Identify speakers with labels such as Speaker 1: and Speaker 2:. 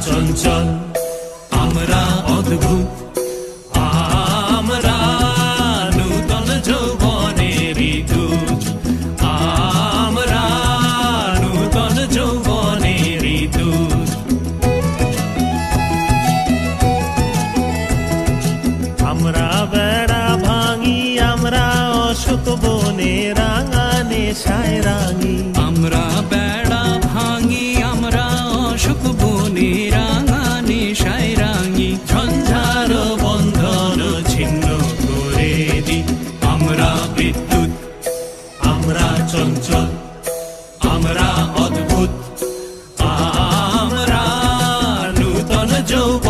Speaker 1: চঞ্চল, আমরা অদ্ভুত, আমরা নূতন যৌবনেরই দূত, আমরা নূতন যৌবনেরই দূত।
Speaker 2: আমরা বেড়া ভাঙি, আমরা অশোক বনে রাঙা নেশায় রাঙি।
Speaker 1: আমরা বেড়া ভাঙি, আমরা অশোক বনে রাঙা নেশায় রাঙি। ঝঞ্ঝার বন্ধন ছিন্ন করে দি, আমরা বিদ্যুৎ, আমরা চঞ্চল, আমরা অদ্ভুত, আমরা নূতন যৌবন।